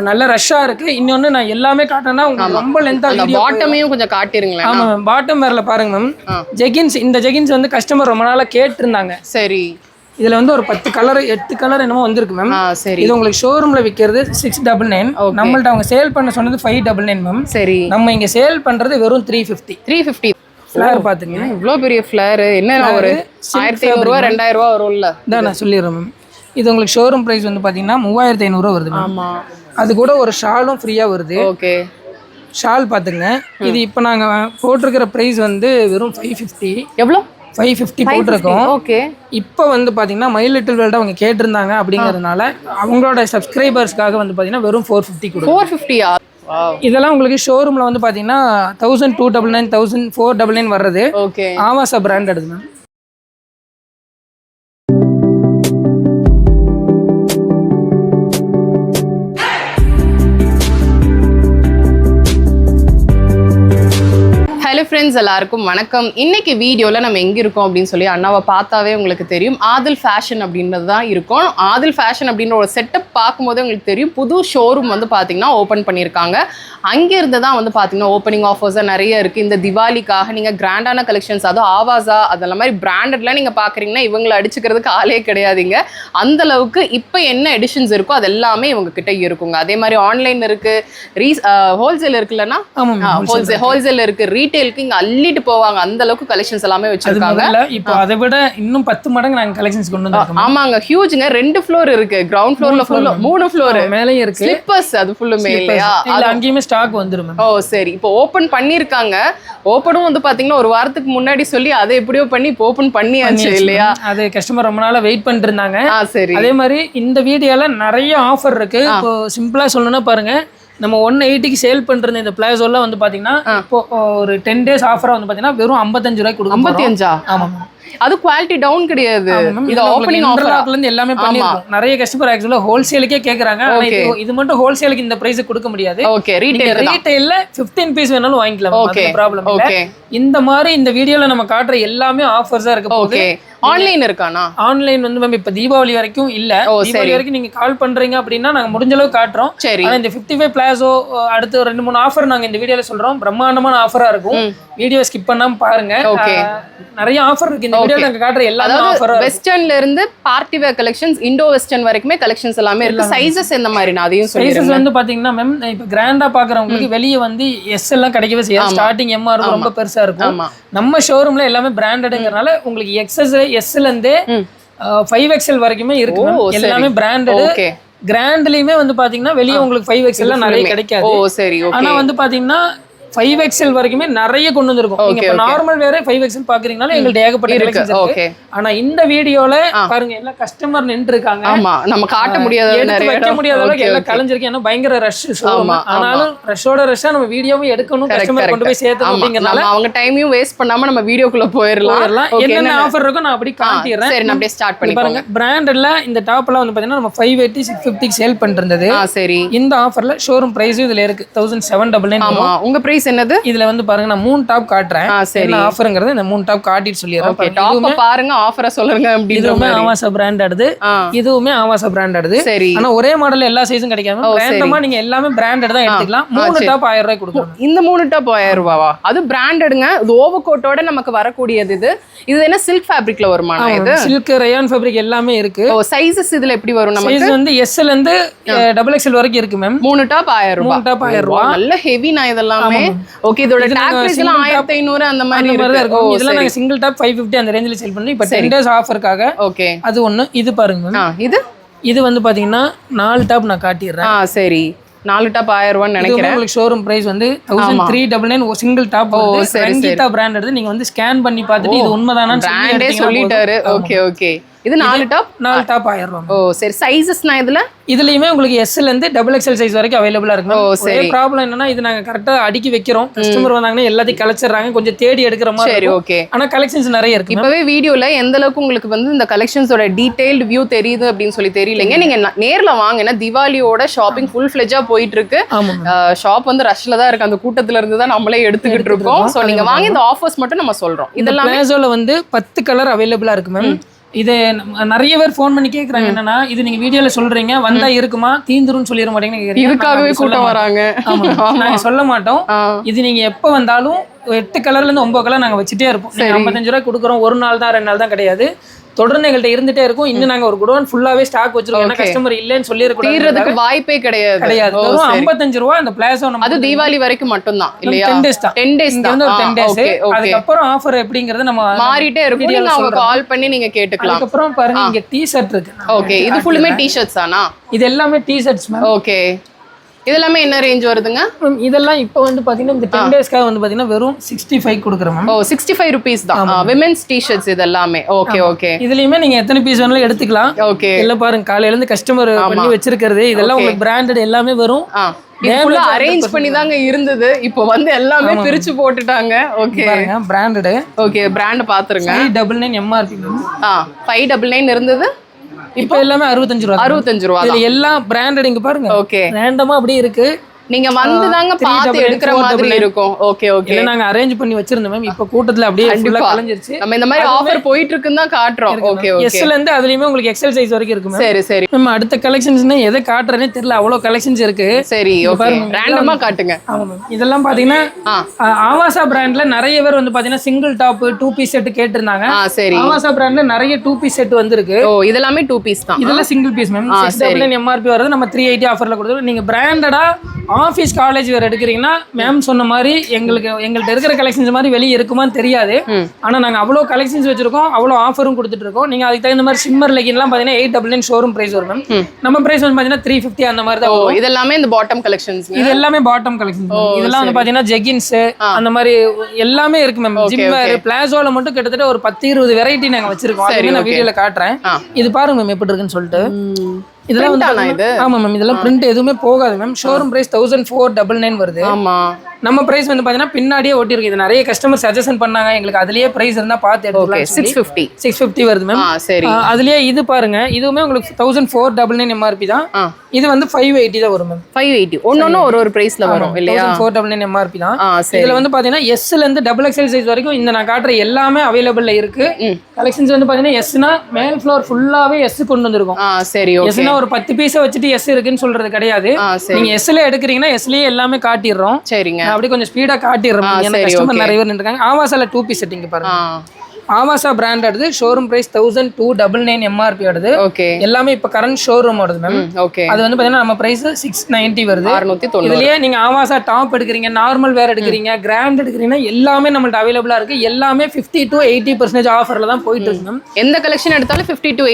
நல்ல ரஷ்ஷா இருக்கு. இன்னொன்னு நான் எல்லாமே காட்டேன்னா உங்களுக்கு ரொம்ப லென்த்தா வீடியோ. பாட்டமையும் கொஞ்சம் காட்டிருங்களேன். ஆமா மேம், பாட்டம் வேர்ல பாருங்க மேம். ஜெகின்ஸ், இந்த ஜெகின்ஸ் வந்து கஸ்டமர் ரொம்ப நாளா கேட்டிருந்தாங்க. சரி. இதுல வந்து ஒரு 10 கலர் 8 கலர் என்னமோ வந்திருக்கு மேம். சரி. இது உங்களுக்கு ஷோரூம்ல விக்கிறது 699. நம்மள்ட்ட அவங்க சேல் பண்ண சொன்னது 599 மேம். சரி. நம்ம இங்க சேல் பண்றது வெறும் 350. ஃப்ளேர் பாத்துங்க, இவ்ளோ பெரிய ஃப்ளேர். என்ன ஒரு 1500 ரூபாய் 2000 ரூபாய் வரும்ல. இதான் நான் சொல்லிடுறேன் மேம். இது உங்களுக்கு ஷோரூம் பிரைஸ் வந்து பாத்தீங்கன்னா 3500 ரூபாய் வருது மேம். ஆமா. அது கூட ஒரு ஷாலும் ஃப்ரீயா வருது. ஓகே. ஷால் பாத்துங்க. இது இப்போ நாங்க போட்டிருக்கிற பிரைஸ் வந்து வெறும் 550. எவ்வளோ? 550 போட்டிருக்கோம். ஓகே. இப்போ வந்து பாத்தீங்கன்னா மை லிட்டில் வேர்ல்ட் அவங்க கேட்டிருந்தாங்க அப்படிங்கறதுனால அவங்களோட சப்ஸ்கிரைபர்ஸ்க்காக வந்து பாத்தீங்கன்னா வெறும் 450 கொடுக்கும். 450யா? இதெல்லாம் உங்களுக்கு ஷோரூம்ல வந்து பாத்தீங்கன்னா 1299 1499 வர்றது. ஓகே. ஆவாசா பிராண்ட் எடுது மேம். ஹலோ ஃப்ரெண்ட்ஸ், எல்லாருக்கும் வணக்கம். இன்னைக்கு வீடியோவில் நம்ம எங்கே இருக்கோம் அப்படின்னு சொல்லி அண்ணாவை பார்த்தாவே உங்களுக்கு தெரியும். ஆதில் ஃபேஷன் அப்படின்றது தான் இருக்கும். ஆதில் ஃபேஷன் அப்படின்ற ஒரு செட்டப் பார்க்கும்போது உங்களுக்கு தெரியும். புது ஷோரூம் வந்து பார்த்தீங்கன்னா ஓப்பன் பண்ணியிருக்காங்க. அங்கேருந்து தான் வந்து பார்த்தீங்கன்னா ஓப்பனிங் ஆஃபர்ஸாக நிறைய இருக்குது. இந்த திவாலிக்காக நீங்கள் கிராண்டான கலெக்ஷன்ஸ், அதுவும் ஆவாசா அதெல்லாம் மாதிரி பிராண்டட்லாம் நீங்கள் பார்க்குறீங்கன்னா இவங்களை அடிச்சுக்கிறதுக்கு ஆளே கிடையாதுங்க. அந்தளவுக்கு இப்போ என்ன எடிஷன்ஸ் இருக்கோ அது எல்லாமே இவங்ககிட்ட இருக்குங்க. அதே மாதிரி ஆன்லைன் இருக்குது, ஹோல்சேல் இருக்குல்லன்னா ஹோல்சேல் இருக்குது, ரீட்டைல் இங்க அள்ளிட்டு போவாங்க. அந்த அளவுக்கு கலெக்ஷன்ஸ் எல்லாமே வச்சிருக்காங்க. இப்போ அதை விட இன்னும் 10 மடங்கு நாங்க கலெக்ஷன்ஸ் கொண்டு வந்திருக்கோம். ஆமாங்க, ஹியூஜ்ங்க. 2 ஃப்ளோர் இருக்கு. கிரவுண்ட் ஃப்ளோர்ல ஃபுல்லா 3 ஃப்ளோர் மேலயே இருக்கு. ஸ்லிப்பர்ஸ் அது ஃபுல்லுமே இல்லையா? அது அங்கேயுமே ஸ்டாக் வந்துரும். ஓ சரி. இப்போ ஓபன் பண்ணிருக்காங்க. ஓபனும் வந்து பாத்தீங்கன்னா ஒரு வாரத்துக்கு முன்னாடி சொல்லி அதை எப்படியோ பண்ணி இப்போ ஓபன் பண்ணியாச்சு இல்லையா? அது கஸ்டமர் ரொம்ப நாளா வெயிட் பண்ணிட்டு இருந்தாங்க. சரி. அதே மாதிரி இந்த வீடியோல நிறைய ஆஃபர் இருக்கு. இப்போ சிம்பிளா சொல்லணும்னா பாருங்க, நம்ம 180க்கு சேல் பண்றது இந்த பிளாசோலாம் வந்து பாத்தீங்கன்னா இப்போ ஒரு 10 days ஆஃபரா வந்து பாத்தீங்கன்னா வெறும் 55 ரூபாய்க்கு கொடுக்கும். 55? ஆமா. அது குவாலிட்டி டவுன் கிடையாது. இது ஓபனிங் ஆஃபர்ல இருந்து எல்லாமே பண்ணிருக்கோம். நிறைய கஸ்டமர் ஆக்சுவலா ஹோல்சேலுக்கே கேக்குறாங்க. ஆனா இது மட்டும் ஹோல்சேலுக்கு இந்த பிரைஸ் கொடுக்க முடியாது. ஓகே. ரீட்டைல்ல 15 பீஸ் வேணாலும் வாங்கிக்கலாம். அது ப்ராப்ளம் இல்ல. இந்த மாதிரி இந்த வீடியோல நம்ம காட்டுற எல்லாமே ஆஃபர்ஸா இருக்கு. ஓகே. ஆன்லைன் இருக்கானா? ஆன்லைன் வந்து மேம் இப்ப தீபாவளி வரைக்கும் இல்ல. தீபாவளி வரைக்கும் நீங்க கால் பண்றீங்க அப்படின்னா நாங்க முடிஞ்ச அளவு காட்டுறோம். ஆனா இந்த 55 பிளாசோ அடுத்து 2-3 ஆஃபர் நாங்க இந்த வீடியோல சொல்றோம். பிரம்மாண்டமான ஆஃபரா இருக்கும். வீடியோ ஸ்கிப் பண்ணாம பாருங்க. நிறைய ஆஃபர் இருக்கு இந்த வீடியோல நாங்க காட்டுற எல்லாமே ஆஃபர். வெஸ்டர்ன்ல இருந்து party wear collections, Indo western வரைக்குமே கலெக்ஷன்ஸ் எல்லாமே இருக்கு. சைஸஸ் எந்த மாதிரி நான் அதையும் சொல்றேன். சைஸஸ் வந்து பாத்தீங்கன்னா மேம் இப்ப கிராண்டா பாக்குறவங்களுக்கு வெளிய வந்து எஸ் எல்லாம் கிடைக்கவே செய்யாது. ஸ்டார்டிங் எம்ஆர் ரொம்ப பெருசா இருக்கும். நம்ம ஷோரூம்ல எல்லாமே பிராண்டட்ங்கறனால உங்களுக்கு எக்ஸ்எஸ் எஸ்ல இருந்து 5XL வரைக்குமே இருக்கு. எல்லாமே பிராண்டட். கிராண்ட்லயுமே வந்து பாத்தீங்கன்னா வெளிய உங்களுக்கு 5XL எல்லாம் நிறைய கிடைக்காது. ஆனா வந்து பாத்தீங்கன்னா 5XL வரைக்குமே நிறைய கொண்டு வந்திருக்கும். நீங்க நார்மல் வேற 5XL பாக்குறீங்கனால எங்களுக்கு ஏகப்பட்ட கலெக்ஷன்ஸ் இருக்கு. ஆனா இந்த வீடியோல பாருங்க எல்லாம் கஸ்டமர் நின்னு இருக்காங்க. ஆமா, நம்ம காட்ட முடியாத நிறைய வைக்க முடியாத அளவுக்கு எல்லாம் கலஞ்சிருக்கு. ஏன்னா பயங்கர ரஷ் ஷோரூம். ஆனாலும் ரஷ்ஷோட ரஷ்ஷா நம்ம வீடியோவும் எடுக்கணும், கஸ்டமர் கொண்டு போய் சேர்த்தணும் அப்படிங்கறனால அவங்க டைமையும் வேஸ்ட் பண்ணாம நம்ம வீடியோக்குள்ள போயிரலாம். என்னென்ன ஆஃபர் இருக்கோ நான் அப்படி காட்டிறேன். சரி, நான் அப்படியே ஸ்டார்ட் பண்ணி பாருங்க. பிராண்டட்ல இந்த டாப்லாம் வந்து பாத்தீங்கன்னா நம்ம 580 650 சேல் பண்ணிருந்தது. சரி. இந்த ஆஃபர்ல ஷோரூம் பிரைஸ் இதுல இருக்கு 1799. ஆமா. உங்க பிரைஸ் என்னது? இதுல வந்து பாருங்க நான் 3 டாப் காட்டுறேன். என்ன ஆஃபர்ங்கறது இந்த 3 டாப் காட்டிட்டு சொல்லிறேன். ஓகே, டாப் பாருங்க, ஆஃபரை சொல்லுங்க. இதுவுமே ஆவாசா பிராண்ட் அடுது, இதுவுமே ஆவாசா பிராண்ட் அடுது. சரி. ஆனா ஒரே மாடல்ல எல்லா சைஸும் கிடைக்காம ரேண்டமா நீங்க எல்லாமே பிராண்டட் தான் எடுத்துக்கலாம். 3 டாப் 1000 ரூபாய் கொடுக்கணும். இந்த 3 டாப் 1000 ரூபாவா? அது பிராண்டட்ங்க. இது ஓவர்கோட்டோட நமக்கு வரக்கூடியது. இது என்ன சில்க் ஃபேப்ரிக்ல வருமா? இது சில்க் ரயான் ஃபேப்ரிக் எல்லாமே இருக்கு. ஓ, சைஸஸ் இதுல எப்படி வரும் நமக்கு? சைஸ் வந்து S ல இருந்து XXL வரைக்கும் இருக்கு மேம். 3 டாப் 1000 ரூபாய். 3 டாப் 1000 ரூபாய். நல்ல ஹெவி நான் இதெல்லாமே. ஓகே, இதோட டாக் பிரைஸ் எல்லாம் 1500 அந்த மாதிரி இருக்கும். இதெல்லாம் நாங்க சிங்கிள் டாப் 550 அந்த ரேஞ்சில சேல் பண்ணி இப்ப 10 days ஆஃபர்க்காக. ஓகே, அது ஒண்ணு. இது பாருங்க மேம். இது வந்து பாத்தீங்கன்னா 4 டாப் நான் காட்டிறேன். சரி. 4 டாப் 1000 ரூபாய்னு நினைக்கிறேன். உங்களுக்கு ஷோரூம் பிரைஸ் வந்து 1399 சிங்கிள் டாப். ரங்கீதா பிராண்ட் எடுத்து நீங்க வந்து ஸ்கேன் பண்ணி பார்த்துட்டு இது உண்மைதானான்னு பிராண்டே சொல்லிட்டாரு. Okay okay. இது 4 டாப் 1000 ரூபாய். ஓ சரி. சைஸஸ்னா இதுலயுமே உங்களுக்கு S ல இருந்து XXL சைஸ் வரைக்கும் அவைலபிளா இருக்கு. ஒரே ப்ராப்ளம் என்னன்னா இது நாங்க கரெக்ட்டா அடுக்கி வைக்கிறோம். கஸ்டமர் வந்தாங்கன்னா எல்லாத்தையும் கலெக்சறாங்க, கொஞ்சம் தேடி எடுக்கிற மாதிரி. சரி, ஓகே. ஆனா கலெக்ஷன்ஸ் நிறைய இருக்கு. இப்பவே வீடியோல எந்த அளவுக்கு உங்களுக்கு வந்து இந்த கலெக்ஷன்ஸோட டீடைல்டு வியூ தெரியுது அப்படின்னு சொல்லி தெரியலங்க. நீங்க நேர்ல வாங்க. திவாலியோட ஷாப்பிங் ஃபுல் ஃப்ளெஜ்ஜா போயிட்டு இருக்கு. ஷாப் வந்து ரஷ்ல தான் இருக்கு. அந்த கூட்டத்துல இருந்து தான் நம்மளே எடுத்துக்கிட்டு இருக்கோம். சோ நீங்க வாங்க. இந்த ஆஃபர்ஸ் மட்டும் நம்ம சொல்றோம். இதெல்லாம் பிளாசோல வந்து 10 கலர் அவைலபிளா இருக்கு மேம். இது நிறைய பேர் ஃபோன் பண்ணி கேக்குறாங்க என்னன்னா இது நீங்க வீடியோல சொல்றீங்க வந்தா இருக்குமா தீந்துரும்னு சொல்லிட மாட்டேங்கன்னு இதுக்காகவே கூட்டம் வராங்க. நாங்க சொல்ல மாட்டோம். இது நீங்க எப்ப வந்தாலும் 8 கலர்ல இருந்து 9 கலர் நாங்க வச்சுட்டே இருப்போம். 55 ரூபாய் கொடுக்குறோம். ஒரு நாள் தான் 2 நாள் தான் கிடையாது. தொடர்ந்து எங்கள்கிட்ட இருந்துட்டே இருக்கும். இன்னும் நாங்க ஒரு குடோன் ஃபுல்லாவே ஸ்டாக் வச்சிருக்கோம். ஏன்னா கஸ்டமர் இல்லன்னு சொல்லிருக்கோம். தீர்றதுக்கு வாய்ப்பே கிடையாது. வெறும் 55 ரூபாய் அந்த பிளாசோ நம்ம அது தீபாவளி வரைக்கும் மட்டும் தான் இல்லையா? 10 days தான். 10 days இங்க வந்து ஒரு 10 days. அதுக்கப்புறம் ஆஃபர் எப்படிங்கறது நம்ம மாறிட்டே இருக்கும். நீங்க அவங்க கால் பண்ணி நீங்க கேட்டுக்கலாம். அதுக்கப்புறம் பாருங்க இங்க டி-ஷர்ட் இருக்கு. ஓகே, இது ஃபுல்லுமே டி-ஷர்ட்ஸ் ஆனா? இது எல்லாமே டி-ஷர்ட்ஸ் மேம். ஓகே, இதெல்லாம் என்ன ரேஞ்ச் வருதுங்க? இதெல்லாம் இப்போ வந்து பாத்தீங்கன்னா இந்த 10 டேஸ்க்காக வந்து பாத்தீங்கன்னா வெறும் 65 கொடுக்குறோம் மேம். ஓ 65 rupees தான். விமென்ஸ் டி-ஷர்ட்ஸ் இதெல்லாமே. Okay okay. இதுலயுமே நீங்க எத்தனை பீஸ் வேணாலும் எடுத்துக்கலாம். ஓகே, எல்லாம் பாருங்க காலையில இருந்து கஸ்டமர் பண்ணி வச்சிருக்கிறது. இதெல்லாம் உங்களுக்கு பிராண்டட் எல்லாமே வரும். இது ஃபுல்லா அரேஞ்ச் பண்ணி தாங்க இருந்தது. இப்போ வந்து எல்லாமே பிரிச்சு போட்டுட்டாங்க. ஓகே பாருங்க பிராண்டட். ஓகே, பிராண்ட் பாத்துருங்க. 599 MRP. 599 இருந்தது. இப்போ எல்லாமே 65 ரூபாய். 65 ரூபாய். இதுல எல்லாம் பிராண்டட் இங்க பாருங்க. ஓகே, ரேண்டமா அப்படியே இருக்கு. நீங்க வந்து தாங்க பார்த்து எடுக்கிற மாதிரி இருக்கும். Okay okay. இல்ல நாங்க அரேஞ்ச் பண்ணி வச்சிருந்தோம் மேம். இப்போ கூட்டத்துல அப்படியே ஃபுல்லா கலஞ்சிருச்சு. நம்ம இந்த மாதிரி ஆஃபர் போயிட்டு இருக்குன்னு தான் காட்றோம். Okay okay. எஸ்ல இருந்து அதுலயுமே உங்களுக்கு எக்ஸல் சைஸ் வரைக்கும் இருக்கு மேம். சரி சரி. நம்ம அடுத்த கலெக்ஷன்ஸ்னா எதை காட்றேனே தெரியல. அவ்வளவு கலெக்ஷன்ஸ் இருக்கு. சரி ஓகே. ரேண்டமா காட்டுங்க. ஆமா மேம். இதெல்லாம் பாத்தீங்கன்னா ஆவாசா பிராண்ட்ல நிறைய பேர் வந்து பாத்தீங்கன்னா சிங்கிள் டாப் 2 பீஸ் செட் கேட்டிருந்தாங்க. சரி. ஆவாசா பிராண்ட்ல நிறைய 2 பீஸ் செட் வந்திருக்கு. ஓ இதெல்லாம் 2 பீஸ் தான். இதெல்லாம் சிங்கிள் பீஸ் மேம். 699 MRP வருது. நம்ம 380 ஆஃபர்ல கொடுத்துருக்கோம். நீங்க பிராண்டடா ஆபீஸ் காலேஜ் வேற எடுக்கிறீங்கன்னா மேம் சொன்ன மாதிரி எங்கள்கிட்ட இருக்கிற கலெக்ஷன்ஸ் மாதிரி வெளியே இருக்குமான்னு தெரியாது. ஆனா நாங்க அவ்வளோ கலெக்ஷன்ஸ் வச்சிருக்கோம். அவ்வளோ ஆஃபரும் கொடுத்துட்டு இருக்கோம். நீங்க அதுக்கு தகுந்த மாதிரி ஷிம்மர் லெகின்லாம் பாத்தீங்கன்னா 899 ஷோரூம் பிரைஸ் வரும் மேம். நம்ம பிரைஸ் வந்து பாத்தீங்கன்னா 350 அந்த மாதிரி தான். ஓ இதெல்லாமே இந்த பாட்டம் கலெக்ஷன்ஸ். இது எல்லாமே பாட்டம் கலெக்ஷன்ஸ். இதெல்லாம் வந்து பாத்தீங்கன்னா ஜெகின்ஸ் அந்த மாதிரி எல்லாமே இருக்கு மேம். ஜிம் வேர் பிளாசோல மட்டும் கிட்டத்தட்ட ஒரு 10-20 வெரைட்டி நாங்க வச்சிருக்கோம். அது நான் வீடியோல காட்டுறேன். இது பாருங்க மேம் எப்படி இருக்குன்னு சொல்லிட்டு. இதெல்லாம் வந்து ஆமா மேம். இதெல்லாம் பிரிண்ட் எதுவுமே போகாது மேம். ஷோரூம் பிரைஸ் 1499 வருது. ஆமா. நம்ம பிரைஸ் வந்து பாத்தீங்கன்னா பின்னாடியே ஒட்டி இருக்கு. இது நிறைய கஸ்டமர் சஜஷன் பண்ணாங்க. எங்களுக்கு அதுலயே பிரைஸ் இருந்தா பார்த்து எடுத்துக்கலாம். 650 வருது மேம். சரி. அதுலயே இது பாருங்க. இதுவுமே உங்களுக்கு 1499 MRP தான். இது வந்து 580 தான் வரும் மேம். 580 ஒன்னொன்னு ஒரு பிரைஸ்ல வரும் இல்லையா? 1499 MRP தான். இதுல வந்து பாத்தீங்கன்னா S ல இருந்து XXL சைஸ் வரைக்கும் இந்த நான் காட்டுற எல்லாமே அவைலபிள்ல இருக்கு. கலெக்ஷன்ஸ் வந்து பாத்தீங்கன்னா S னா மேல் ஃப்ளோர் ஃபுல்லாவே S கொண்டு வந்திருக்கோம். சரி ஓகே. S னா ஒரு 10 பீஸ் வச்சுட்டு S இருக்குன்னு சொல்றது கிடையாது. நீங்க S ல எடுக்கிறீங்கன்னா S லயே எல்லாமே காட்டிடுறோம். சரிங்க. அப்படியே கொஞ்சம் ஸ்பீடா காட்டிடுறோம். ஏன்னா கஸ்டமர் நிறைய பேர் நின்னுட்டாங்க. ஆவாசால 2 பீஸ் செட்டிங் பாருங்க. ஆவாசா பிராண்ட் எடுத்து ஷோரூம் பிரைஸ் 1299 MRP வருது. ஓகே. எல்லாமே இப்ப கரண்ட் ஷோரூம் வருது மேம். ஓகே. அது வந்து பாத்தீங்கன்னா நம்ம பிரைஸ் 690 வருது. 690. இதுலயே நீங்க ஆவாசா டாப் எடுக்கிறீங்க, நார்மல் வேர் எடுக்கிறீங்க, கிராண்ட் எடுக்கிறீங்கன்னா எல்லாமே நம்மள்ட்ட அவைலபிளா இருக்கு. எல்லாமே 50 to 80% ஆஃபர்ல தான் போயிட்டு இருக்கு மேம். எந்த கலெக்ஷன் எடுத்தாலும் 50 to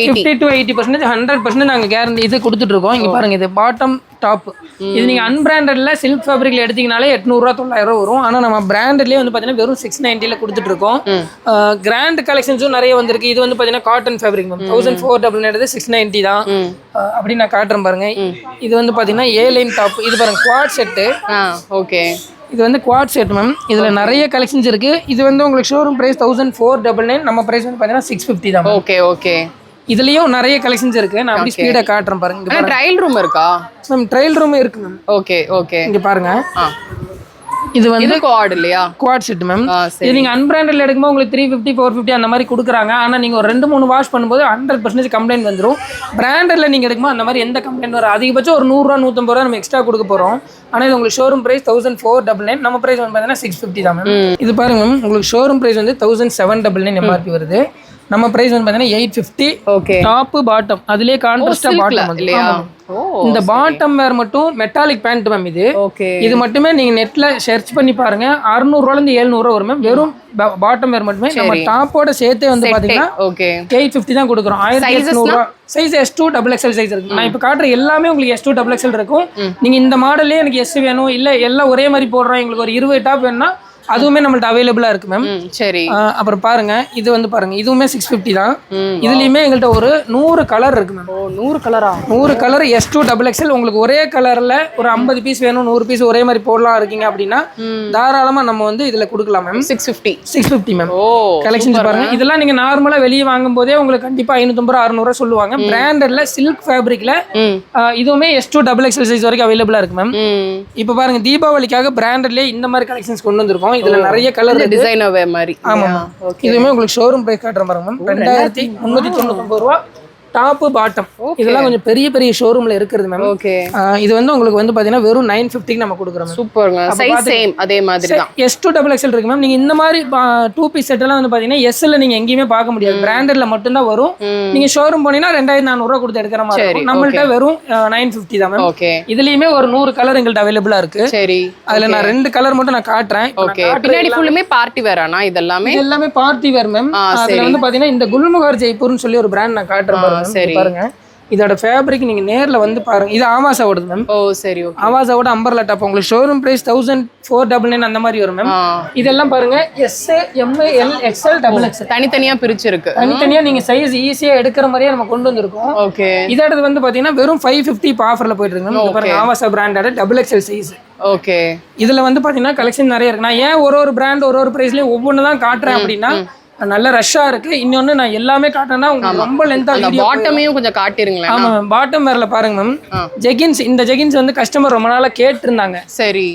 80% 100% நாங்க கேரண்டி இது கொடுத்துட்டு இருக்கோம். இங்க பாருங்க இது பாட்டம் டாப். இது நீங்க அன்பிராண்டட்ல சில்க் ஃபேப்ரிக்ல எடுத்தீங்கனாலே 800 ரூபாய் 900 ரூபாய் வரும். ஆனா நம்ம பிராண்டட்லயே வந்து பாத்தீங்கன்னா வெறும் 690ல கொடுத்துட்டு இருக்கோம். கிராண்ட் கலெக்ஷன்ஸும் நிறைய வந்திருக்கு. இது வந்து பாத்தீங்கன்னா காட்டன் ஃபேப்ரிக் மேம். 1499 690 தான். அப்படி நான் காட்டுறேன் பாருங்க. இது வந்து பாத்தீங்கன்னா A லைன் டாப். இது பாருங்க குவாட் செட்டு. ஓகே. இது வந்து குவாட் செட் மேம். இதுல நிறைய கலெக்ஷன்ஸ் இருக்கு. இது வந்து உங்களுக்கு ஷோரூம் பிரைஸ் 1499. நம்ம பிரைஸ் வந்து பாத்தீங்கன்னா 650 தான். Okay okay. இதுலயும் நிறைய கலெக்ஷன்ஸ் இருக்கு. நான் அப்படி ஸ்பீடா காட்டுறேன் பாருங்க. ட்ரையல் ரூம் இருக்கா மேம்? ட்ரையல் ரூம் இருக்கு மேம். Okay okay. இங்க பாருங்க. இது வந்து குவாட் இல்லையா? Quad set ma'am. இது நீங்க அன்பிராண்டட்ல எடுக்கும்போது உங்களுக்கு 350 450 அந்த மாதிரி கொடுக்குறாங்க. ஆனா நீங்க ஒரு 2-3 வாஷ் பண்ணும்போது 100% கம்ப்ளைண்ட் வந்துடும். பிராண்டட்ல நீங்க எடுக்கும்போது அந்த மாதிரி எந்த கம்ப்ளைண்ட் வரும். அதிகபட்சம் ஒரு 100 ரூபா 150 ரூபா நம்ம எக்ஸ்ட்ரா கொடுக்க போறோம். ஆனா இது உங்களுக்கு ஷோரூம் பிரைஸ் 1499. நம்ம பிரைஸ் வந்து பாத்தீங்கன்னா 650 தான் மேம். இது பாருங்க மேம். உங்களுக்கு ஷோரூம் பிரைஸ் வந்து 1799 MRP வருது. நம்ம பிரைஸ் வந்து பாத்தீங்கன்னா 850. ஓகே. டாப் பாட்டம் அதுலயே கான்ட்ராஸ்டா பாட்டம் இல்லையா? இந்த பாட்டம் வேர் மட்டும் மெட்டாலிக் பேண்ட் மேம். இது இது மட்டுமே நீங்க நெட்ல சர்ச் பண்ணி பாருங்க. 600 ரூபாயில இருந்து 700 ரூபாய் வரும் மேம். வெறும் பாட்டம் வேர் மட்டுமே. நம்ம டாப்போட சேர்த்தே வந்து பாத்தீங்கன்னா 850 தான் கொடுக்குறோம். 1800 ரூபாய். சைஸ் S2 XXL சைஸ் இருக்கு. நான் இப்ப காட்டுற எல்லாமே உங்களுக்கு S2 XXL இருக்கும். நீங்க இந்த மாடல்லே எனக்கு S வேணும் இல்ல எல்லாம் ஒரே மாதிரி போடுறோம் எங்களுக்கு ஒரு 20 டாப் வேணும்னா அதுவுமே நம்மள்ட்ட அவைலபிளா இருக்கு மேம். சரி. அப்புறம் பாருங்க இது வந்து பாருங்க. இதுவுமே 650 தான். இதுலயுமே எங்கள்கிட்ட ஒரு 100 கலர் இருக்கு மேம். 100 கலரா? 100 கலர் S2 XXL. உங்களுக்கு ஒரே கலர்ல ஒரு 50 பீஸ் வேணும், 100 பீஸ் ஒரே மாதிரி போடலாம் இருக்கீங்க அப்படின்னா தாராளமா நம்ம வந்து இதுல கொடுக்கலாம் மேம். 650 மேம். கலெக்ஷன்ஸ் பாருங்க. இதெல்லாம் நீங்க நார்மலா வெளியே வாங்கும் போதே உங்களுக்கு கண்டிப்பா 550 600 சொல்லுவாங்க. பிராண்டட்ல சில்க் ஃபேப்ரிக்ல இதுவுமே S2 XXL சைஸ் வரைக்கும் அவைலபிளா இருக்கு மேம். இப்ப பாருங்க தீபாவளிக்காக பிராண்டட்லயே இந்த மாதிரி கலெக்ஷன்ஸ் கொண்டு வந்திருக்கோம். வச்சிருக்கோம். இதுல நிறைய கலர் இருக்கு. டிசைனர் வேர் மாதிரி. ஆமா. இதுவுமே உங்களுக்கு ஷோரூம் பிரைஸ் காட்டுறேன் பாருங்க மேம். 2399 ரூபா டாப் பாட்டம். இதெல்லாம் கொஞ்சம் பெரிய பெரிய ஷோரூம்ல இருக்குது மேம். ஓகே. இது வந்து உங்களுக்கு வந்து பாத்தீங்கன்னா வெறும் 950 நம்ம கொடுக்குறோம். சூப்பர்ங்க. சைஸ் சேம் அதே மாதிரி தான். S2 XXL இருக்கு மேம். நீங்க இந்த மாதிரி 2 பீஸ் செட் எல்லாம் வந்து பாத்தீங்கன்னா SL நீங்க எங்கேயுமே பார்க்க முடியாது. பிராண்டட்ல மட்டும் தான் வரும். நீங்க ஷோரூம் போனீங்கன்னா 2400 ரூபாய் கொடுத்து எடுக்கிற மாதிரி இருக்கும். நம்மள்ட்ட வெறும் 950 தான் மேம். ஓகே. இதுலயுமே ஒரு 100 கலர் எங்கள்ட்ட அவைலபிளா இருக்கு. சரி. அதுல நான் 2 கலர் மட்டும் நான் காட்டுறேன். ஓகே. பின்னாடி ஃபுல்லுமே பார்ட்டி வேர் ஆனா இதெல்லாம் எல்லாமே பார்ட்டி வேர் மேம். அதுல வந்து பாத்தீங்கன்னா இந்த குல்முகர் ஜெய்ப்பூர்னு சொல்லி ஒரு பிராண்ட் நான் காட்டுறேன் பாருங்க. இதோட ஃபேப்ரிக் நீங்க நேர்ல வந்து பாருங்க. இது ஆவாசாவோடது மேம். ஓ சரி. ஓகே. ஆவாசாவோட அம்பர்லா டாப். உங்களுக்கு ஷோரூம் பிரைஸ் 1499 அந்த மாதிரி வரும் மேம். இதெல்லாம் பாருங்க S M L XL XXL தனித்தனியா பிரிச்சிருக்கு. தனித்தனியா நீங்க சைஸ் ஈஸியா எடுக்கிற மாதிரியே நம்ம கொண்டு வந்திருக்கோம். ஓகே. இதோட வந்து பாத்தீங்கன்னா வெறும் 550 இப்போ ஆஃபர்ல போயிட்டு இருக்கு மேம். பாருங்க ஆவாசா பிராண்டோட XXL சைஸ். ஓகே. இதுல வந்து பாத்தீங்கன்னா கலெக்ஷன் நிறைய இருக்கு. நான் ஏன் ஒரு பிராண்ட் ஒரு பிரைஸ்லயும் ஒவ்வொன்னு தான் காட்டுறேன் அப்படின்னா நல்ல ரஷ்ஷா இருக்கு. இன்னொன்னு நான் எல்லாமே காட்டுறேன்னா உங்களுக்கு ரொம்ப லென்த்தா வீடியோ. பாட்டமையும் கொஞ்சம் காட்டிருங்களேன். ஆமா பாட்டம் வேர்ல பாருங்க மேம். ஜெகின்ஸ். இந்த ஜெகின்ஸ் வந்து கஸ்டமர் ரொம்ப நாளா கேட்டிருந்தாங்க. சரி.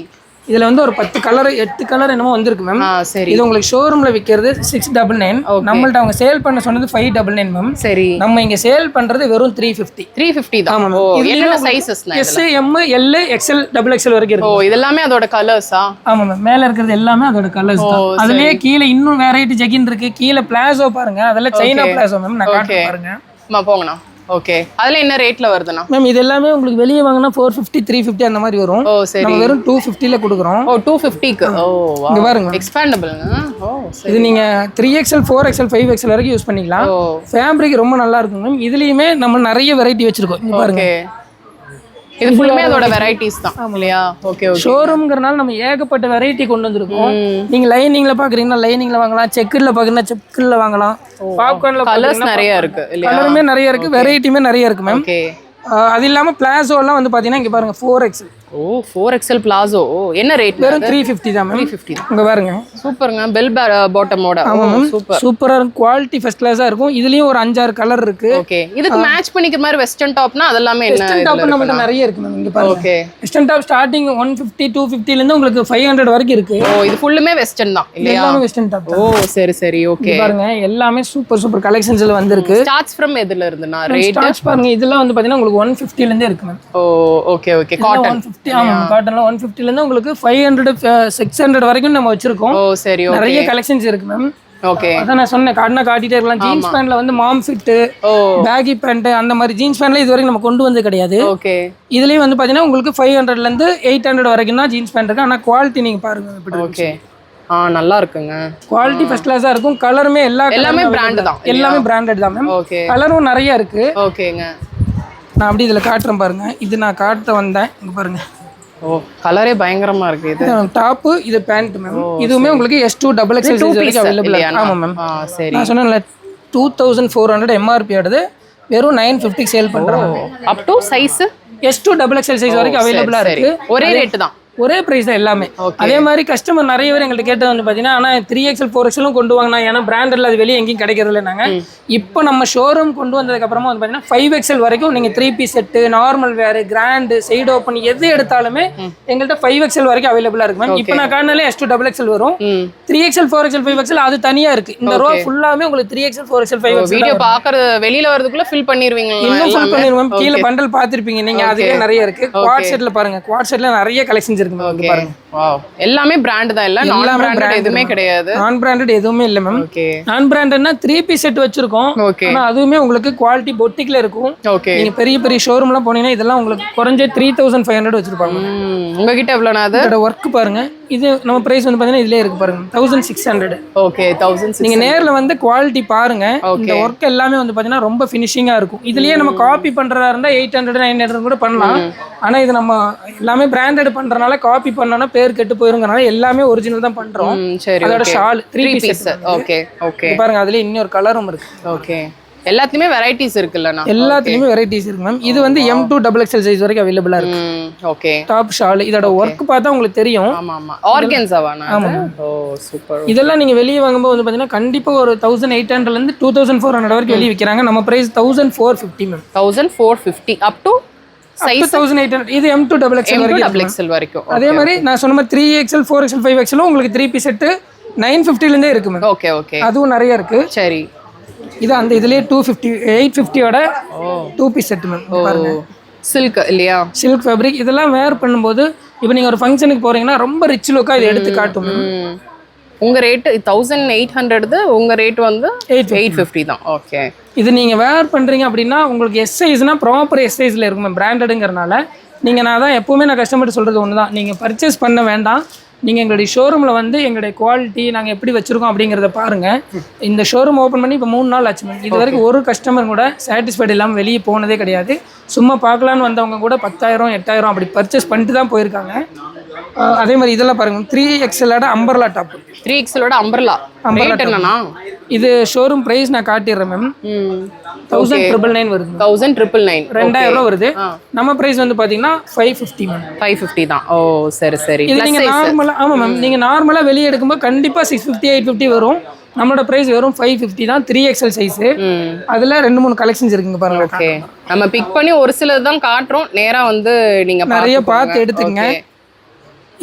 இதுல வந்து ஒரு 10 கலர் 8 கலர் என்னமோ வந்திருக்கு மேம். சரி. இது உங்களுக்கு ஷோரூம்ல விக்கிறது 699. நம்மள்ட்ட அவங்க சேல் பண்ண சொன்னது 599 மேம். சரி. நம்ம இங்க சேல் பண்றது வெறும் 350 தான். ஆமா. என்னென்ன சைஸஸ்னா S M L XL XXL வரைக்கும் இருக்கு. ஓ இதெல்லாம் அதோட கலர்ஸா? ஆமா மேம். மேல இருக்கிறது எல்லாமே அதோட கலர்ஸ் தான். அதுலயே கீழ இன்னும் வெரைட்டி ஜெகின் இருக்கு. கீழ பிளாசோ பாருங்க. அதெல்லாம் சைனா பிளாசோ மேம். நான் காட்டுறேன் பாருங்க. போங்கண்ணா. ஓகே. அதுல என்ன ரேட்ல வருதுனா மேம்? இது எல்லாமே உங்களுக்கு வெளிய வாங்குனா 450 350 அந்த மாதிரி வரும். ஓ சரி. நம்ம வெறும் 250 ல கொடுக்குறோம். ஓ 250 க்கு. ஓ வாவ். இங்க பாருங்க. எக்ஸ்பாண்டபிள்ங்க. ஓ சரி. இது நீங்க 3XL 4XL 5XL வரைக்கும் யூஸ் பண்ணிக்கலாம். ஃபேப்ரிக் ரொம்ப நல்லா இருக்கும் மேம். இதுலயுமே நம்ம நிறைய வெரைட்டி வச்சிருக்கோம். இங்க பாருங்க. ஓகே. இது ஃபுல்லுமே அதோட வெரைட்டிஸ் தான் இல்லையா? Okay okay. ஷோரூம்ங்கறனால நம்ம ஏகப்பட்ட வெரைட்டி கொண்டு வந்திருக்கோம். நீங்க லைனிங்ல பாக்குறீங்கன்னா லைனிங்ல வாங்கலாம். செக்குல பாக்குறீங்கன்னா செக்குல வாங்கலாம். பாப்கார்ன்ல கலர்ஸ் நிறைய இருக்கு இல்லையா? கலருமே நிறைய இருக்கு. வெரைட்டியுமே நிறைய இருக்கு மேம். ஓகே. அது இல்லாம பிளாசோ எல்லாம் வந்து பாத்தீங்கன்னா இங்க பாருங்க 4XL. ஓ 4XL பிளாசோ. என்ன ரேட்? வெறும் 350 தான் மேம். 350 இங்க பாருங்க. சூப்பர்ங்க. பெல் பாட்டமோட. சூப்பர். சூப்பரா இருக்கும். குவாலிட்டி ஃபர்ஸ்ட் கிளாஸா இருக்கும். இதுலயும் ஒரு 5-6 கலர் இருக்கு. ஓகே. இதுக்கு மேட்ச் பண்ணிக்கிற மாதிரி வெஸ்டர்ன் டாப்னா அதெல்லாம் என்ன? வெஸ்டர்ன் டாப் நம்மட்ட நிறைய இருக்கு மேம். இங்க பாருங்க. ஓகே. வெஸ்டர்ன் டாப் ஸ்டார்டிங் 150 250 ல இருந்து உங்களுக்கு 500 வரைக்கும் இருக்கு. ஓ இது ஃபுல்லுமே வெஸ்டர்ன் தான் இல்லையா? எல்லாமே வெஸ்டர்ன் டாப். ஓ சரி சரி. ஓகே. பாருங்க எல்லாமே சூப்பர் கலெக்ஷன்ஸ்ல வந்திருக்கு. ஸ்டார்ட்ஸ் फ्रॉम எதுல இருந்துனா ரேட்? ஸ்டார்ட்ஸ் பாருங்க இதெல்லாம் வந்து பாத்தீங்கன்னா உங்களுக்கு 150 ல இருந்தே இருக்கு மேம். ஓ ஓகே ஓகே. காட்டன் 150. ஆமா காட்டன்ல 150 ல இருந்து உங்களுக்கு 500 600 வரைக்கும் நம்ம வச்சிருக்கோம். ஓ சரி. ஓகே. நிறைய கலெக்ஷன்ஸ் இருக்கு மேம். ஓகே. அதான் நான் சொன்னேன் காட்டிட்டே இருக்கலாம். ஜீன்ஸ் பேண்ட்ல வந்து மாம் ஃபிட், பேகி பேண்ட் அந்த மாதிரி ஜீன்ஸ் பேண்ட்ல இது வரைக்கும் நம்ம கொண்டு வந்தது கிடையாது. ஓகே. இதுலயும் வந்து பாத்தீங்கன்னா உங்களுக்கு 500 ல இருந்து 800 வரைக்கும் தான் ஜீன்ஸ் பேண்ட் இருக்கு. ஆனா குவாலிட்டி நீங்க பாருங்க எப்படி. ஓகே. நல்லா இருக்குங்க. குவாலிட்டி ஃபர்ஸ்ட் கிளாஸா இருக்கும். கலருமே எல்லாமே பிராண்ட் தான். எல்லாமே பிராண்டட் தான் மேம். ஓகே. கலரும் நிறைய இருக்கு. ஓகேங்க. நான் அப்படி இதுல காட்டுறேன் பாருங்க. இது நான் காட்ட வந்தேன். இங்க பாருங்க. ஓ கலரே பயங்கரமா இருக்கு. இது டாப், இது பேண்ட் மேம். இதுவுமே உங்களுக்கு S2 XXL சைஸ் வரைக்கும் அவேilable. ஆமா மேம். சரி. நான் சொன்னேன்ல 2400 MRP ஆடுது. வெறும் 950 சேல் பண்றாங்க. அப் to size S2 XXL size வரைக்கும் அவேilable இருக்கு. ஒரே ரேட் தான். ஒரே பிரைஸ் தான் எல்லாமே. அதே மாதிரி கஸ்டமர் நிறைய பேர் எங்கள்கிட்ட கேட்டது வந்து பார்த்தீங்கன்னா ஆனால் 3XL 4XL கொண்டு வாங்கினா ஏன்னா பிராண்டட்ல அது வெளியே எங்கேயும் கிடைக்கிறது இல்லைனாங்க. இப்போ நம்ம ஷோரூம் கொண்டு வந்ததுக்கு அப்புறமா வந்து பார்த்தீங்கன்னா 5XL வரைக்கும் நீங்கள் 3 பீஸ் செட்டு, நார்மல் வேறு, கிராண்டு, சைடு ஓப்பன் எது எடுத்தாலுமே எங்கள்கிட்ட 5XL வரைக்கும் அவைலபிளாக இருக்கு மேம். இப்போ நான் காட்டினாலே S2 XXL வரும். 3XL 4XL 5XL அது தனியாக இருக்கு. இந்த ரோ ஃபுல்லாமே உங்களுக்கு 3XL 4XL 5XL. வீடியோ பார்க்கறது வெளியில வரதுக்குள்ள ஃபில் பண்ணிடுவீங்க. இன்னும் ஃபில் பண்ணிடுவோம். கீழே பண்டல் பார்த்துருப்பீங்க நீங்க. அதுவே நிறைய இருக்கு. குவாட் செட்ல பாருங்க. குவாட் செட்ல நிறைய கலெக்ஷன்ஸ் இருக்கு. பாருங்க. வாவ். எல்லாமே பிராண்ட் தான். இல்ல நான் பிராண்டட் எதுவுமே கிடையாது. நான் பிராண்டட் எதுவுமே இல்ல மேம். ஓகே. நான் பிராண்டட்னா 3 பீஸ் செட் வச்சிருக்கோம். ஆனா அதுவுமே உங்களுக்கு குவாலிட்டி பொட்டிக்ல இருக்கும். ஓகே. நீங்க பெரிய ஷோரூம்லாம் போனீங்கன்னா இதெல்லாம் உங்களுக்கு குறைஞ்ச 3500 வச்சிருப்பாங்க. உங்ககிட்ட எவ்வளவுனா அது? இதோட வர்க் பாருங்க. இது நம்ம பிரைஸ் வந்து பாத்தீங்கன்னா இதுலயே இருக்கு பாருங்க. 1600. ஓகே. 1600. நீங்க நேர்ல வந்து குவாலிட்டி பாருங்க. இந்த வர்க் எல்லாமே வந்து பாத்தீங்கன்னா ரொம்ப ஃபினிஷிங்கா இருக்கும். இதுலயே நம்ம காப்பி பண்றதா இருந்தா 800 900 கூட பண்ணலாம். ஆனா இது நம்ம எல்லாமே பிராண்டட் பண்றனால காப்பி பண்ணனா பேர் கெட்டு போயிருங்கனால எல்லாமே ஒரிஜினல் தான் பண்றோம். சரி. அதோட ஷால் 3 பீஸ். Okay okay. பாருங்க அதுல இன்னொரு கலரும் இருக்கு. ஓகே. எல்லாத்துலயுமே வெரைட்டிஸ் இருக்குல்லனா? எல்லாத்துலயுமே வெரைட்டிஸ் இருக்கு மேம். இது வந்து M2 XXL சைஸ் வரைக்கும் அவேilable இருக்கு. ஓகே. டாப் ஷால் இதோட வர்க் பார்த்தா உங்களுக்கு தெரியும். ஆமா ஆமா. ஆர்கன்ஸாவானா? ஆமா. ஓ சூப்பர். இதெல்லாம் நீங்க வெளிய வாங்கும்போது வந்து பாத்தீங்கன்னா கண்டிப்பா ஒரு 1800 ல இருந்து 2400 வரைக்கும் வெளிய விக்கிறாங்க. நம்ம price 1450 ma'am. 1450 up to size 1800 இது M2 double XL வரைக்கும் டபுள் எக்ஸ்எல் வரைக்கும். அதே மாதிரி நான் சொன்ன மாதிரி 3XL 4XL 5XL உங்களுக்கு 3 பீஸ் செட்டு 950 ல இருந்தே இருக்கு மேம். ஓகே ஓகே அதுவும் நிறைய இருக்கு. சரி. இது அந்த இதுலயே 250 850 ஓட 2 பீஸ் செட் மேம். பாருங்க சில்க் இல்லையா, சில்க் ஃபேப்ரிக். இதெல்லாம் வேர் பண்ணும்போது இப்போ நீங்க ஒரு ஃபங்க்ஷனுக்கு போறீங்கன்னா ரொம்ப ரிச் லுக்கா இதை எடுத்து காட்டும். உங்க ரேட் 1800, உங்க ரேட் வந்து 850 தான். ஓகே. இது நீங்க வேர் பண்றீங்க அப்படின்னா உங்களுக்கு எஸ் சைஸ்னா ப்ராப்பர் எஸ் சைஸ்ல இருக்கும் மேம். பிராண்டடுங்கிறனால நீங்க நான் தான் எப்பவுமே நான் கஸ்டமர்கிட்ட சொல்றது ஒன்று தான், நீங்க பர்ச்சேஸ் பண்ண வேண்டாம். நீங்கள் எங்களுடைய ஷோரூமில் வந்து எங்களுடைய குவாலிட்டி நாங்கள் எப்படி வச்சுருக்கோம் அப்படிங்கிறத பாருங்கள். இந்த ஷோரூம் ஓப்பன் பண்ணி இப்போ 3 நாள் ஆச்சு மேம். இது வரைக்கும் ஒரு கஸ்டமர் கூட சாட்டிஸ்ஃபைட் இல்லாமல் வெளியே போனதே கிடையாது. சும்மா பார்க்கலான்னு வந்தவங்க கூட 10,000 8,000 அப்படி பர்ச்சேஸ் பண்ணிட்டு தான் போயிருக்காங்க. அதே மாதிரி இதெல்லாம் பாருங்க 3XL umbrella top. 3XL umbrella என்னன்னா இது ஷோரூம் பிரைஸ் நான் காட்டிடுறேன் மேம். 1999 வருது. 1999 2000 ரூபாய் வருது. நம்ம பிரைஸ் வந்து பாத்தீங்கன்னா 550 மேம். 550 தான். ஓ சரி சரி. இது நீங்க நார்மலா ஆமா மேம், நீங்க நார்மலா வெளியே எடுக்கும்போது கண்டிப்பா 650 850 வரும். நம்மளோட பிரைஸ் வெறும் 550 தான். 3XL size. அதுல 2-3 கலெக்ஷன்ஸ் இருக்குங்க பாருங்க. ஓகே. நம்ம பிக் பண்ணி ஒரு சிலது தான் காட்றோம். நேரா வந்து நீங்க நிறைய பார்த்து எடுத்துக்கங்க.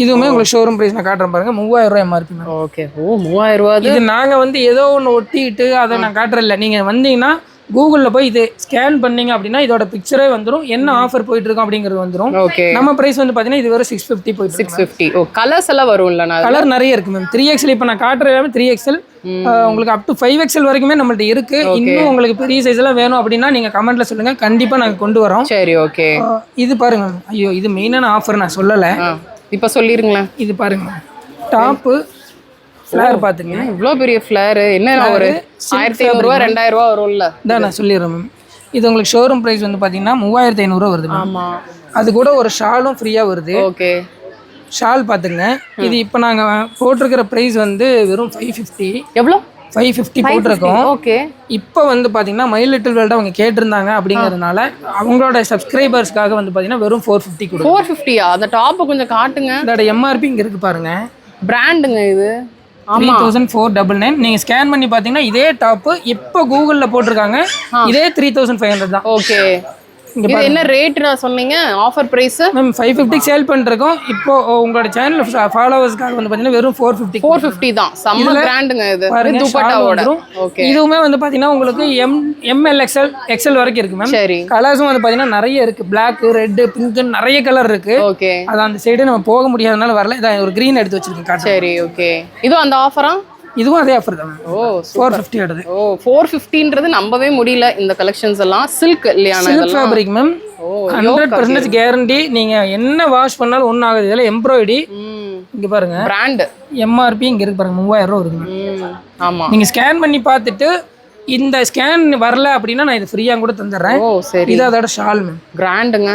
இதுவுமே உங்களுக்கு ஷோரூம் பிரைஸ் நான் காட்டுறேன் பாருங்க. 3000 ரூபாய் MRP மேம். ஓகே. ஓ 3000 ரூபாய். இது நாங்க வந்து ஏதோ ஒன்று ஒட்டிட்டு அதை நான் காட்டுறேன் இல்லை. நீங்க வந்தீங்கன்னா கூகுளில் போய் இது ஸ்கேன் பண்ணீங்க அப்படின்னா இதோட பிக்சரே வந்துடும், என்ன ஆஃபர் போயிட்டு இருக்கும் அப்படிங்கிறது வந்துடும். ஓகே. நம்ம பிரைஸ் வந்து பார்த்தீங்கன்னா இது வரை 650 போயிட்டு 650. ஓ கலர்ஸ் எல்லாம் வரும்ல? கலர் நிறைய இருக்கு மேம். 3XL இப்போ நான் காட்டுற எல்லாமே 3XL. உங்களுக்கு அப் டு 5XL வரைக்குமே நம்மள்ட்ட இருக்கு. இன்னும் உங்களுக்கு பெரிய சைஸ் எல்லாம் வேணும் அப்படின்னா நீங்க கமெண்ட்ல சொல்லுங்க, கண்டிப்பா நாங்க கொண்டு வரோம். சரி ஓகே. இது பாருங்க. ஐயோ இது மெயினான ஆஃபர் நான் சொல்லலை, இப்போ சொல்லிருங்களேன். இது பாருங்க டாப்பு ஃப்ளேர் பாத்துங்க. இவ்வளோ பெரிய ஃப்ளேர் என்ன ஒரு 1500 ரூபா 2000 ரூபா வரும்ல? இதான் நான் சொல்லிடுறேன் மேம். இது உங்களுக்கு ஷோரூம் பிரைஸ் வந்து பாத்தீங்கன்னா 3500 ரூபா வருது. ஆமா. அது கூட ஒரு ஷாலும் ஃப்ரீயா வருது. ஓகே. ஷால் பாத்துங்க. இது இப்போ நாங்க போட்டிருக்கிற பிரைஸ் வந்து வெறும் 550. எவ்வளோ? 550 போட்டிருக்கோம். ஓகே. இப்போ வந்து பாத்தீங்கன்னா மை லிட்டில் வேர்ல்ட் அவங்க கேட்டிருந்தாங்க அப்படிங்கிறதுனால அவங்களோட சப்ஸ்கிரைபர்ஸ்க்காக வந்து பாத்தீங்கன்னா வெறும் 450 கொடுக்கும். 450யா? அந்த டாப் கொஞ்சம் காட்டுங்க. இதோட MRP இங்க இருக்கு பாருங்க. பிராண்டுங்க இது. 3499. நீங்க ஸ்கேன் பண்ணி பாத்தீங்கன்னா இதே டாப் இப்போ கூகுள்ல போட்டிருக்காங்க. இதே 3500 தான். ஓகே. இது என்ன ரேட் நான் சொன்னீங்க? ஆஃபர் பிரைஸ் மேம் 550 சேல் பண்ணிருக்கோம். இப்போ உங்களோட சேனல் ஃபாலோவர்ஸ்க்காக வந்து பாத்தீங்கன்னா வெறும் 450 தான். செம்ம பிராண்டுங்க இது. துப்பட்டாவோட. ஓகே. இதுவுமே வந்து பாத்தீங்கன்னா உங்களுக்கு ML XL வரைக்கும் இருக்கு மேம். சரி. கலர்ஸும் வந்து பாத்தீங்கன்னா நிறைய இருக்கு. Black, red, pink நிறைய கலர் இருக்கு. ஓகே. அது அந்த சைடு நம்ம போக முடியாதனால வரல. இத ஒரு green எடுத்து வச்சிருக்கேன். சரி ஓகே. இது அந்த ஆஃபரா? இதுவும் அதே ஆஃபர் தான். ஓ 450 எடுது. ஓ 450ன்றது நம்பவே முடியல. இந்த கலெக்ஷன்ஸ் எல்லாம் சில்க் இல்லையா? Silk fabric ma'am. 100% கேரண்டி. நீங்க என்ன வாஷ் பண்ணாலும் ஒன்றும் ஆகுது. இதெல்லாம் எம்ப்ராய்டரி. இங்க பாருங்க பிராண்ட். MRP இங்க இருக்கு பாருங்க 3000 ரூபாய் வருது. ஆமா. நீங்க ஸ்கேன் பண்ணி பார்த்துட்டு இந்த ஸ்கேன் வரல அப்படின்னா நான் இது ஃப்ரீயா கூட தந்துடுறேன். ஓ சரி. இது அதோட ஷால் மேம். கிராண்டுங்க.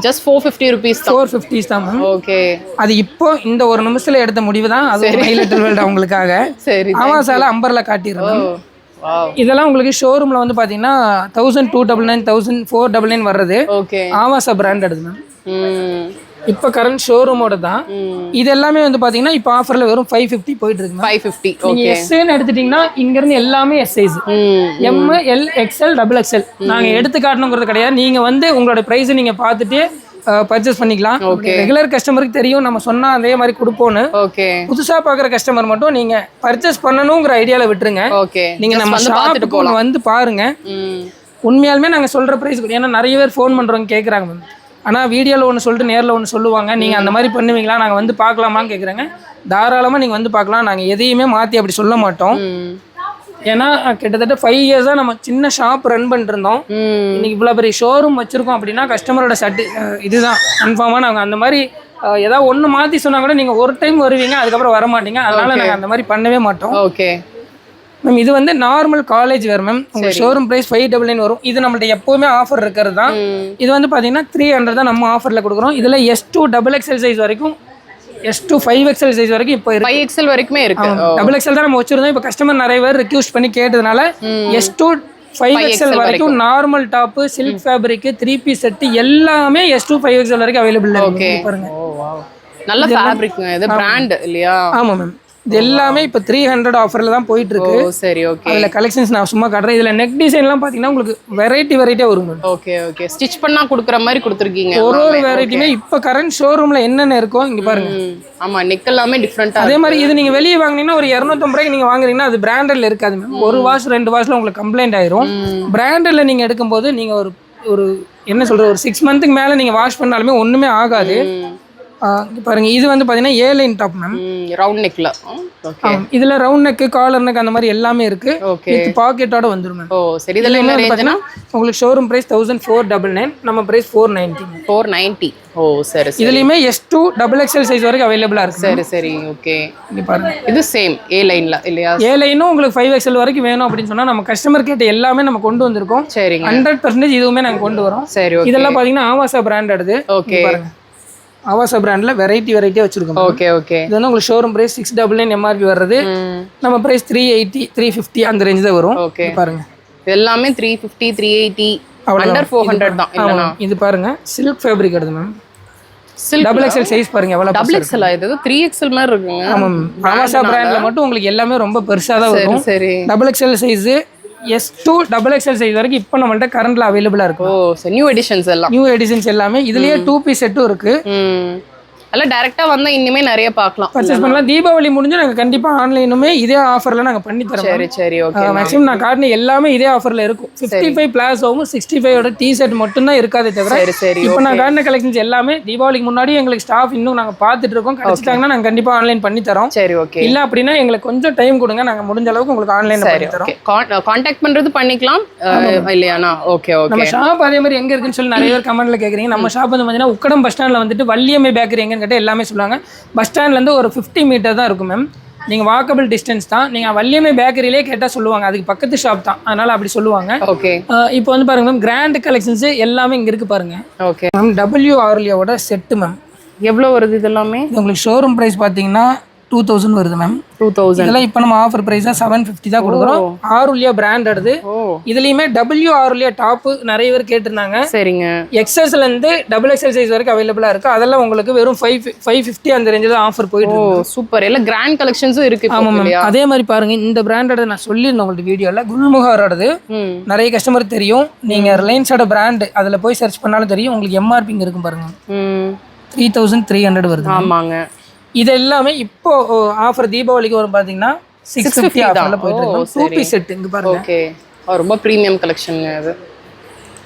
ஜஸ்ட் 450 rupees தான். 450 தான் மேம். ஓகே. அது இப்போ இந்த ஒரு நிமிஷத்துல எடுத்த முடிவு தான். அது மை லிட்டில் வேர்ல்ட் அவங்களுக்காக. சரி. ஆமாசால அம்பர்ல காட்டிடுறேன். வாவ். இதெல்லாம் உங்களுக்கு ஷோரூம்ல வந்து பாத்தீங்கன்னா 1299 1499 வர்றது. ஓகே. ஆமாசா பிராண்ட் எடுது மேம். இப்போ கரண்ட் ஷோரூமோட தான். இது எல்லாமே வந்து பாத்தீங்கன்னா இப்போ ஆஃபர்ல வெறும் 550 போயிட்டு இருக்கு. 550. நீங்க எஸ்ன்னு எடுத்துட்டீங்கன்னா இங்க இருந்து எல்லாமே S size. M, L, XL, XXL. நாங்க எடுத்து காட்டணுங்கிறது கிடையாது. நீங்க வந்து உங்களோட பிரைஸ் நீங்க பார்த்துட்டு பர்ச்சேஸ் பண்ணிக்கலாம். ரெகுலர் கஸ்டமருக்கு தெரியும் நம்ம சொன்னா அதே மாதிரி கொடுப்போம்னு. ஓகே. புதுசா பாக்குற கஸ்டமர் மட்டும் நீங்க பர்ச்சேஸ் பண்ணணுங்கிற ஐடியால விட்டுருங்க. ஓகே. நீங்க நம்ம ஷாப்புக்கு வந்து பாருங்க. உண்மையாலுமே நாங்க சொல்ற பிரைஸ். ஏன்னா நிறைய பேர் ஃபோன் பண்றவங்க கேக்குறாங்க மேம். ஆனால் வீடியோவில் ஒன்று சொல்லிட்டு நேரில் ஒன்று சொல்லுவாங்க. நீங்கள் அந்த மாதிரி பண்ணுவீங்களா, நாங்கள் வந்து பார்க்கலாமான்னு கேட்குறாங்க. தாராளமாக நீங்கள் வந்து பார்க்கலாம். நாங்கள் எதையுமே மாற்றி அப்படி சொல்ல மாட்டோம். ஏன்னா கிட்டத்தட்ட 5 இயர்ஸாக நம்ம சின்ன ஷாப் ரன் பண்ணிருந்தோம். இன்னைக்கு இவ்வளோ பெரிய ஷோரூம் வச்சுருக்கோம் அப்படின்னா கஸ்டமரோட இதுதான் கன்ஃபார்மாக. நாங்கள் அந்த மாதிரி ஏதாவது ஒன்று மாற்றி சொன்னால் கூட நீங்கள் ஒரு டைம் வருவீங்க, அதுக்கப்புறம் வர மாட்டீங்க. அதனால நாங்கள் அந்த மாதிரி பண்ணவே மாட்டோம். Okay ma'am. இது வந்து நார்மல் காலேஜ் வேர் மேம். உங்க ஷோரூம் பிரைஸ் 599 வரும். இது நம்மள்ட்ட எப்பவுமே ஆஃபர் இருக்கிறது தான். இது வந்து பாத்தீங்கன்னா 300 தான் நம்ம ஆஃபர்ல கொடுக்குறோம். இதுல S2 XXL சைஸ் வரைக்கும், S2 5XL சைஸ் வரைக்கும் இப்போ இருக்கு. 5XL வரைக்குமே இருக்கு. XXL தான் நம்ம வச்சிருந்தோம். இப்போ கஸ்டமர் நிறைய பேர் ரிக்வெஸ்ட் பண்ணி கேட்டதுனால S2 5XL வரைக்கும் normal top, silk fabric, 3 piece set எல்லாமே S2 5XL வரைக்கும் அவைலபிள் இருக்கு. பாருங்க. நல்ல ஃபேப்ரிக்ங்க. இது பிராண்ட் இல்லையா? ஆமா மேம். இது எல்லாமே இப்போ 300 ஆஃபரில் தான் போயிட்டு ஓ இருக்கு. சரி ஓகே. அதில் கலெக்ஷன்ஸ் நான் சும்மா காட்டுறேன். இதில் நெக் டிசைன்லாம் பார்த்தீங்கன்னா உங்களுக்கு வெரைட்டியாக வரும் மேம். Okay okay. ஸ்டிச் பண்ணா கொடுக்குற மாதிரி கொடுத்துருக்கீங்க. ஒரு வெரைட்டியுமே இப்போ கரண்ட் ஷோரூமில் என்னென்ன இருக்கோ இங்கே பாருங்க. ஆமா நெக் எல்லாமே டிஃப்ரெண்ட்டாக. அதே மாதிரி இது நீங்கள் வெளியே வாங்கினீங்கன்னா ஒரு 250 ரூபாய்க்கு நீங்கள் வாங்குறீங்கன்னா அது பிராண்டட்ல இருக்காது மேம். ஒரு வாஷ் 2 வாஷ்ல உங்களுக்கு கம்ப்ளைண்ட் ஆயிரும். பிராண்டட்ல நீங்கள் எடுக்கும்போது நீங்கள் ஒரு என்ன சொல்கிறது ஒரு 6 மந்த்துக்கு மேலே நீங்கள் வாஷ் பண்ணாலுமே ஒன்றுமே ஆகாது. பாருங்க இது வந்து பார்த்தீங்கன்னா A line top ma'am. Round நெக்ல. ஓகே. இதுல ரவுண்ட் நெக் காலர் நெக் அந்த மாதிரி எல்லாமே இருக்கு. ஓகே. வித் பாக்கெட்டோட வந்துரும் மேம். ஓ சரி. இதெல்லாம் என்ன ரேஞ்ச்னா உங்களுக்கு ஷோரூம் பிரைஸ் 1499, நம்ம பிரைஸ் 490. 490. ஓ சரி சரி. இதுலயுமே S2 XXL சைஸ் வரைக்கும் அவைலபிளா இருக்கு. சரி சரி ஓகே. இங்க பாருங்க. இது சேம் A லைன்ல இல்லையா? A லைனும் உங்களுக்கு 5XL வரைக்கும் வேணும் அப்படின்னு சொன்னா நம்ம கஸ்டமர் கேட்ட எல்லாமே நம்ம கொண்டு வந்திருக்கோம். சரிங்க. 100% இதுவுமே நாங்க கொண்டு வரோம். சரி ஓகே. இதெல்லாம் பாத்தீங்கன்னா ஆவாசா பிராண்டட். ஓகே. பாருங்க. ஆவாசா பிராண்ட்ல வெரைட்டியா வச்சிருக்கோம். Okay okay. இது வந்து உங்களுக்கு ஷோரூம் பிரைஸ் 699 MRP வர்றது. நம்ம பிரைஸ் 380 350 அந்த ரேஞ்ச் தான் வரும். ஓகே. பாருங்க. எல்லாமே 350 380 அண்டர் 400 தான் இல்லனா. இது பாருங்க சில்க் ஃபேப்ரிக் எடுது மேம். சில்க் XXL சைஸ் பாருங்க எவ்வளவு டபுள் XL இது 3XL மாதிரி இருக்குங்க. ஆமா ஆவாசா பிராண்ட்ல மட்டும் உங்களுக்கு எல்லாமே ரொம்ப பெருசா தான் வரும். சரி. Double XL size S2 XXL size வரைக்கும் இப்போ நம்மள்ட்ட கரண்ட்ல அவைலபிளா இருக்கு. ஓ சரி. நியூ எடிஷன்ஸ் எல்லாம். நியூ எடிஷன்ஸ் எல்லாமே இதுலயே 2 பீஸ் செட்டும் இருக்கு. எல்லாம் டைரக்டா வந்தா இன்னுமே நிறைய பார்க்கலாம். பர்ச்சேஸ் பண்ணலாம். தீபாவளி முடிஞ்சு நாங்க கண்டிப்பா ஆன்லைனுமே இதே ஆஃபர்ல நாங்க பண்ணி தரோம். சரி சரி ஓகே. மேக்ஸிமம் நான் காட்டின எல்லாமே இதே ஆஃபர்ல இருக்கும். 55 பிளாஸோவும் 65 ஓட டி ஷர்ட் மட்டும் தான் இருக்காதே தவிர. சரி சரி. இப்போ நான் காட்டின கலெக்ஷன்ஸ் எல்லாமே தீபாவளிக்கு முன்னாடி எங்களுக்கு ஸ்டாஃப் இன்னும் நாங்க பார்த்துட்டு இருக்கோம். கிடைச்சிட்டாங்கன்னா நாங்க கண்டிப்பா ஆன்லைன் பண்ணி தரோம். சரி ஓகே. இல்ல அப்படின்னா எங்களுக்கு கொஞ்சம் டைம் கொடுங்க, நாங்க முடிஞ்ச அளவுக்கு உங்களுக்கு ஆன்லைன்ல பண்ணி தரோம். கான்டாக்ட் பண்றது பண்ணிக்கலாம் இல்லையானா? Okay okay. நம்ம ஷாப் அதே மாதிரி எங்க இருக்குன்னு சொல்லி நிறைய பேர் கமெண்ட்ல கேக்குறீங்க. நம்ம ஷாப் வந்து பாத்தீங்கன்னா உக்கடம் பஸ் ஸ்டாண்ட்ல வந்துட்டு வள்ளியம்மை பேக்கரி எங்கன்னு கேட்டா எல்லாமே சொல்லுவாங்க. பஸ் ஸ்டாண்ட்லேருந்து ஒரு 50 மீட்டர் தான் இருக்கும் மேம். நீங்கள் வாக்கபிள் டிஸ்டன்ஸ் தான். நீங்கள் வள்ளியம்மை பேக்கரியிலே கேட்டால் சொல்லுவாங்க, அதுக்கு பக்கத்து ஷாப் தான், அதனால் அப்படி சொல்லுவாங்க. ஓகே. இப்போ வந்து பாருங்க மேம் கிராண்ட் கலெக்ஷன்ஸ் எல்லாமே இங்கே இருக்குது பாருங்க. ஓகே மேம் WRLயோட செட்டு மேம். எவ்வளோ வருது இதெல்லாமே? உங்களுக்கு ஷோரூம் ப்ரைஸ் பார்த்தீங்கன்னா 2000 வருது மேம். 2000. இதெல்லாம் இப்போ நம்ம ஆஃபர் ப்ரைஸாக 750 தான் கொடுக்குறோம். ஆருலியா பிராண்ட் எடுது. இதுலேயுமே WRLயா டாப்பு நிறைய பேர் கேட்டிருந்தாங்க. சரிங்க. XSலேருந்து XXL சைஸ் வரைக்கும் அவைலபிளாக இருக்குது. அதெல்லாம் உங்களுக்கு வெறும் 550 அந்த ரேஞ்சில் தான் ஆஃபர் போயிட்டு இருக்கு. சூப்பர். எல்லாம் கிராண்ட் கலெக்ஷன்ஸும் இருக்குது. ஆமாம் மேம். அதே மாதிரி பாருங்க இந்த பிராண்டோட நான் சொல்லியிருந்தேன் உங்களுக்கு வீடியோவில். குல்முகாரோடது நிறைய கஸ்டமர் தெரியும். நீங்கள் ரிலையன்ஸோட பிராண்டு அதில் போய் சர்ச் பண்ணாலும் தெரியும். உங்களுக்கு MRP இங்கே இருக்கும் பாருங்க. 3300 வருது. ஆமாங்க. இது எல்லாமே இப்போ ஆஃபர் தீபாவளிக்கு வரும் பார்த்தீங்கன்னா 650 ஆஃபர்ல போயிட்டு இருக்கு. 2 பீஸ் செட் இங்க பாருங்க. ஓகே. ரொம்ப பிரீமியம் கலெக்ஷன்ங்க இது.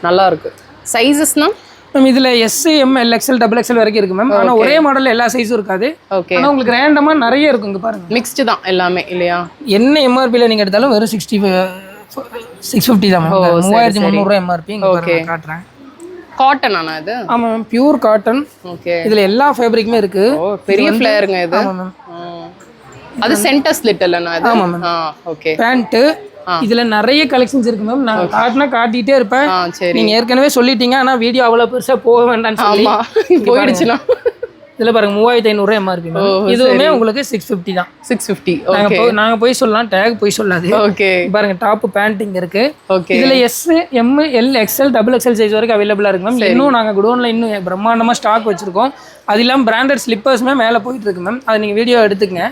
நல்லா இருக்கு. சைஸஸ்னா மேம் இதுல S M L XL XXL வரைக்கும் இருக்கு மேம். ஆனா ஒரே மாடல்ல எல்லா சைஸும் இருக்காது. ஓகே. ஆனா உங்களுக்கு ரேண்டமா நிறைய இருக்கும் இங்க பாருங்க. மிக்ஸ்டு தான் எல்லாமே இல்லையா? என்ன MRP ல நீங்க எடுத்தாலும் வெறும் 650 தான் மேம். 3300 ரூபாய் MRP இங்க பாருங்க காட்றேன். காட்டன் ஆனா இது? ஆமா மேம் பியூர் காட்டன். ஓகே. இதுல எல்லா ஃபேப்ரிக்குமே இருக்கு. ஓ பெரிய ஃப்ளேயருங்க இது. ஆமா மேம். அது சென்டர் ஸ்லிட் இல்லனா இது? ஆமா மேம். ஓகே. பேண்ட் இதுல நிறைய கலெக்ஷன்ஸ் இருக்கு மேம். நான் காட்டிட்டே இருப்பேன். நீங்க ஏற்கனவே சொல்லிட்டீங்க, ஆனா வீடியோ அவ்வளவு பெருசா போக வேண்டாம்னு சொல்லி போயிடுச்சுனா. இதுல பாருங்க 3500 MRP மேம். இதுவுமே உங்களுக்கு 650 தான். 650. நாங்க போய் சொல்லலாம், டேக் போய் சொல்லாது. ஓகே. பாருங்க டாப் பேண்ட் இங்க இருக்கு. ஓகே. இதுல S M L XL XXL size வரைக்கும் அவைலபிளா இருக்கு மேம். இன்னும் நாங்க குடோன்ல இன்னும் பிரம்மாண்டமா ஸ்டாக் வச்சிருக்கோம். அது இல்லாமல் பிராண்டட் ஸ்லிப்பர்ஸ்மே மேலே போயிட்டு இருக்கு மேம். அது நீங்கள் வீடியோ எடுத்துக்கங்க.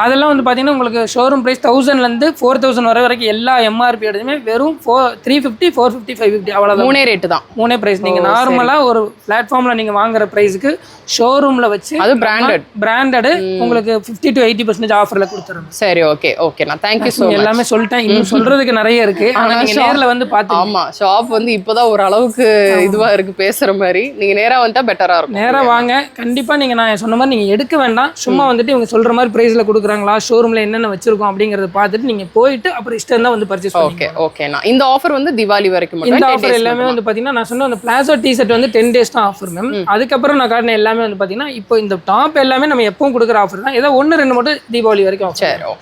அதெல்லாம் வந்து பார்த்தீங்கன்னா உங்களுக்கு ஷோரூம் ப்ரைஸ் 1000லேருந்து 4000 வரைக்கும் எல்லா MRP எடுத்துமே வெறும் 350 450 550 அவ்வளோதான். மூணே ரேட்டு தான். மூணே ப்ரைஸ். நீங்கள் நார்மலாக ஒரு பிளாட்ஃபார்மில் நீங்கள் வாங்குற ப்ரைஸுக்கு ஷோரூமில் வச்சு அது பிராண்டட் உங்களுக்கு 50 to 80% ஆஃபரில் கொடுத்துருங்க. சரி ஓகே ஓகே. நான் தேங்க்யூ ஸோ மச். எல்லாமே சொல்லிட்டேன். இன்னும் சொல்கிறதுக்கு நிறைய இருக்குது. ஆனால் நீங்கள் நேரில் வந்து பார்த்து. ஆமாம் ஷாப் வந்து இப்போதான் ஓரளவுக்கு இதுவாக இருக்குது பேசுகிற மாதிரி. நீங்கள் நேராக வந்தால் பெட்டராக இருக்கும். நேராக வாங்க. கண்டிப்பாக நீங்கள் நான் சொன்ன மாதிரி நீங்கள் எடுக்க வேண்டாம். சும்மா வந்துட்டு இவங்க சொல்கிற மாதிரி ப்ரைஸில் கொடுக்குறாங்களா, ஷோரூமில் என்னென்ன வச்சிருக்கோம் அப்படிங்கிறத பார்த்துட்டு நீங்கள் போயிட்டு அப்புறம் இஷ்டம் தான் வந்து பர்ச்சேஸ் ஓகே ஓகேண்ணா. இந்த ஆஃபர் வந்து தீபாவளி வரைக்கும் மட்டும். இந்த ஆஃபர் எல்லாமே வந்து பார்த்தீங்கன்னா நான் சொன்ன அந்த பிளாசோ டிஷர்ட் வந்து 10 days தான் ஆஃபர் மேம். அதுக்கப்புறம் நான் காட்டின எல்லாமே வந்து பார்த்தீங்கன்னா இப்போ இந்த டாப் எல்லாமே நம்ம எப்பவும் கொடுக்குற ஆஃபர் தான். ஏதோ 1 2 மட்டும் தீபாவளி வரைக்கும். சரி.